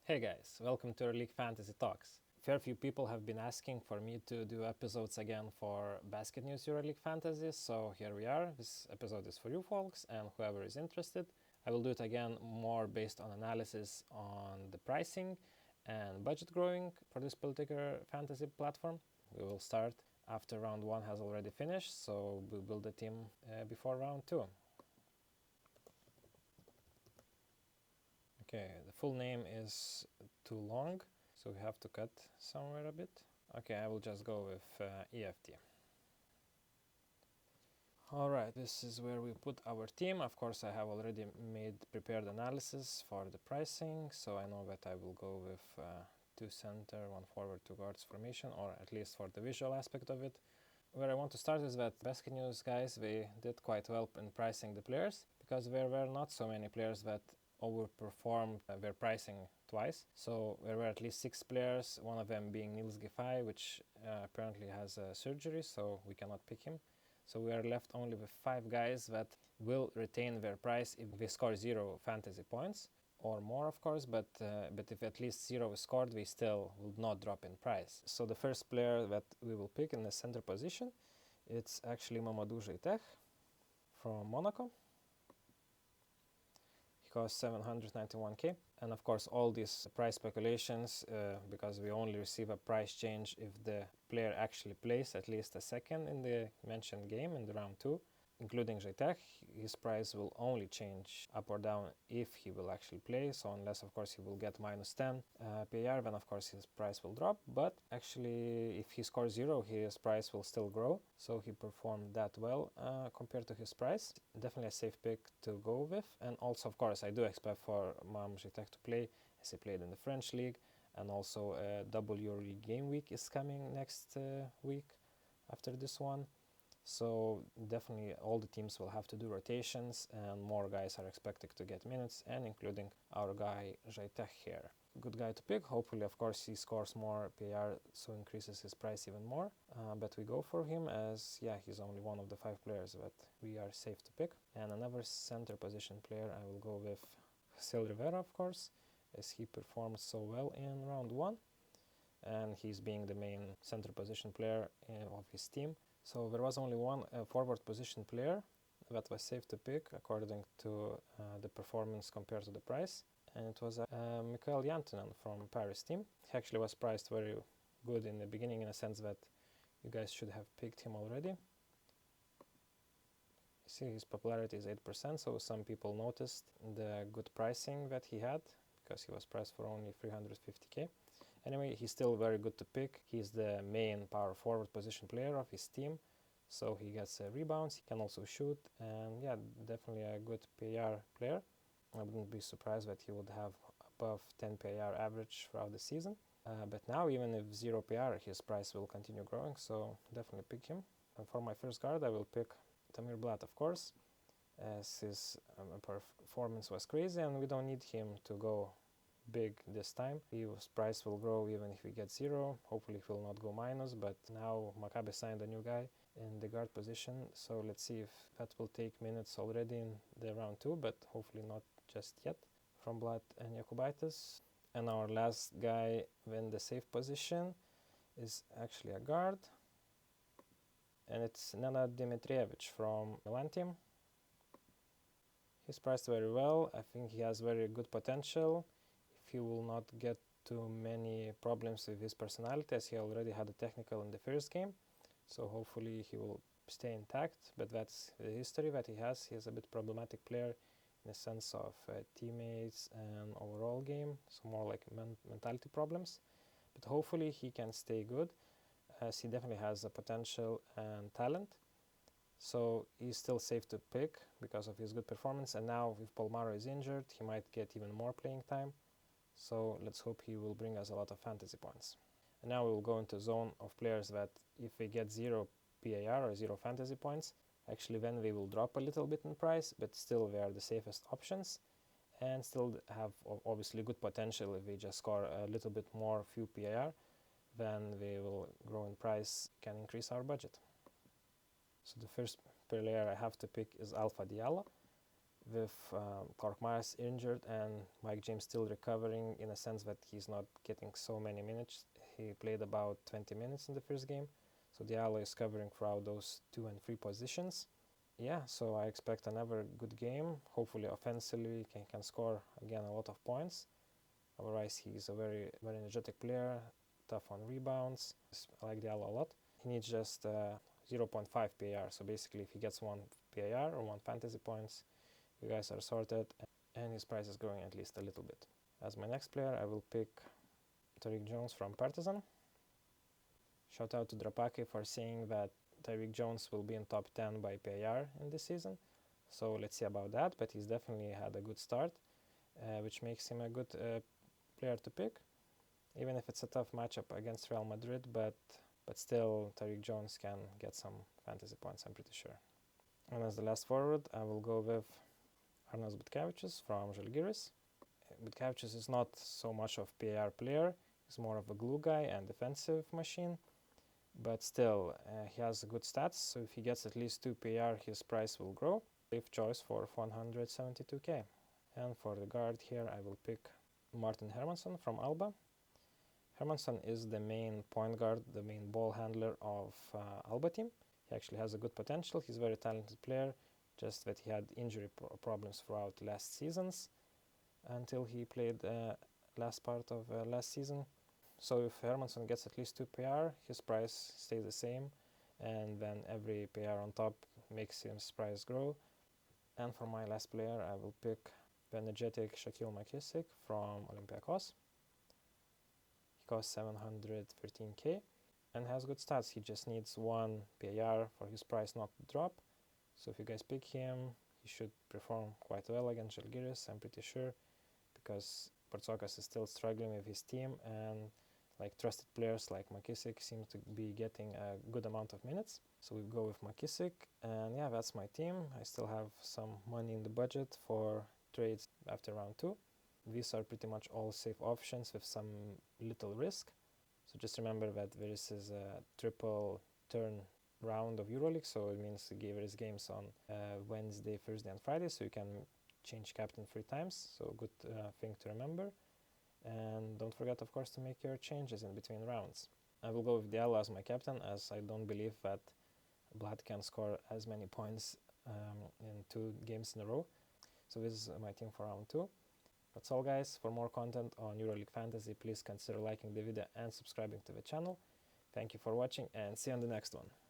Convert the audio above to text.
Hey guys, welcome to EuroLeague Fantasy Talks. Fair few people have been asking for me to do episodes again for BasketNews EuroLeague Fantasy, so here we are. This episode is for you folks and whoever is interested. I will do it again more based on analysis on the pricing and budget growing for this particular fantasy platform. We will start after round 1 has already finished, so we'll build a team before round 2. Okay, the full name is too long, so we have to cut somewhere a bit. Okay, I will just go with EFT. Alright, this is where we put our team. Of course, I have already prepared analysis for the pricing, so I know that I will go with 2 center, 1 forward, 2 guards formation, or at least for the visual aspect of it. Where I want to start is that BasketNews guys, they did quite well in pricing the players, because there were not so many players that overperformed their pricing twice. So there were at least 6 players, one of them being Niels Giffey, which apparently has a surgery, so we cannot pick him. So we are left only with 5 guys that will retain their price if they score 0 fantasy points or more, of course, but if at least 0 is scored, we still will not drop in price. So the first player that we will pick in the center position, it's actually Mamadou Jaitech from Monaco. Costs 791k, and of course all these price speculations, because we only receive a price change if the player actually plays at least a second in the mentioned game in the round 2, including Jaitech. His price will only change up or down if he will actually play, so unless of course he will get minus 10 PAR, then of course his price will drop, but actually if he scores 0, his price will still grow, so he performed that well compared to his price. Definitely a safe pick to go with, and also of course I do expect for Mam Jaitech to play, as he played in the French league, and also double EuroLeague game week is coming next week after this one. So definitely all the teams will have to do rotations, and more guys are expected to get minutes, and including our guy Jaitech here. Good guy to pick. Hopefully, of course, he scores more PAR, so increases his price even more. But we go for him as, yeah, he's only one of the 5 players that we are safe to pick. And another center position player, I will go with Sil Rivera, of course, as he performed so well in round 1. And he's being the main center position player of his team. So there was only one forward position player that was safe to pick according to the performance compared to the price, and it was Mikael Jantunen from Paris team. He actually was priced very good in the beginning, in a sense that you guys should have picked him already. You see, his popularity is 8%, so some people noticed the good pricing that he had, because he was priced for only 350k. Anyway, he's still very good to pick. He's the main power forward position player of his team, so he gets rebounds, he can also shoot, and yeah, definitely a good PAR player. I wouldn't be surprised that he would have above 10 PAR average throughout the season. But now, even if 0 PAR, his price will continue growing, so definitely pick him. And for my first guard, I will pick Tamir Blatt, of course, as his performance was crazy, and we don't need him to go big this time. His price will grow even if we get 0. Hopefully he will not go minus, but now Maccabi signed a new guy in the guard position, so let's see if that will take minutes already in the round 2, but hopefully not just yet, from Blatt and Jakubaitis. And our last guy in the safe position is actually a guard, and it's Nenad Dimitrievich from Milan team. He's priced very well. I think he has very good potential. He will not get too many problems with his personality, as he already had a technical in the first game, so hopefully he will stay intact, but that's the history that he has. He is a bit problematic player in the sense of teammates and overall game, so more like mentality problems, but hopefully he can stay good, as he definitely has a potential and talent. So he's still safe to pick because of his good performance, and now if Polmaro is injured, he might get even more playing time. So let's hope he will bring us a lot of fantasy points. And now we will go into a zone of players that if they get 0 PAR or 0 fantasy points, actually then they will drop a little bit in price, but still they are the safest options and still have obviously good potential. If they just score a little bit more few PAR, then they will grow in price, can increase our budget. So the first player I have to pick is Alpha Diallo. with Korkmaz injured and Mike James still recovering, in a sense that he's not getting so many minutes. He played about 20 minutes in the first game, so Diallo is covering throughout those 2 and 3 positions. Yeah, so I expect another good game. Hopefully offensively he can score again a lot of points. Otherwise he's a very energetic player, tough on rebounds. I like Diallo a lot. He needs just 0.5 PAR, so basically if he gets 1 PAR or 1 fantasy points, you guys are sorted, and his price is growing at least a little bit. As my next player, I will pick Tariq Jones from Partizan. Shout out to Drapaki for saying that Tariq Jones will be in top 10 by PAR in this season, so let's see about that, but he's definitely had a good start, which makes him a good player to pick, even if it's a tough matchup against Real Madrid, but still Tariq Jones can get some fantasy points, I'm pretty sure. And as the last forward, I will go with Arnas Butkevičius from Žalgiris. Butkevičius is not so much of PAR player, he's more of a glue guy and defensive machine, but still he has good stats, so if he gets at least 2 PAR his price will grow. Safe choice for 172k. And for the guard here I will pick Martin Hermansson from Alba. Hermansson is the main point guard, the main ball handler of Alba team. He actually has a good potential, he's a very talented player, just that he had injury problems throughout last seasons until he played last part of last season. So if Hermansson gets at least 2 PAR, his price stays the same, and then every PAR on top makes his price grow. And for my last player, I will pick the energetic Shaquille McKissick from Olympiacos. He costs 713k and has good stats. He just needs 1 PAR for his price not to drop. So if you guys pick him, he should perform quite well against Žalgiris, I'm pretty sure, because Bartzokas is still struggling with his team, and like trusted players like McKissick seem to be getting a good amount of minutes. So we go with McKissick, and yeah, that's my team. I still have some money in the budget for trades after round 2. These are pretty much all safe options with some little risk. So just remember that this is a triple turn round of EuroLeague, so it means there is games on Wednesday, Thursday and Friday, so you can change captain 3 times, so good thing to remember. And don't forget, of course, to make your changes in between rounds. I will go with Diallo as my captain, as I don't believe that Blood can score as many points in 2 games in a row. So this is my team for round 2. That's all, guys. For more content on EuroLeague Fantasy, please consider liking the video and subscribing to the channel. Thank you for watching, and see you on the next one.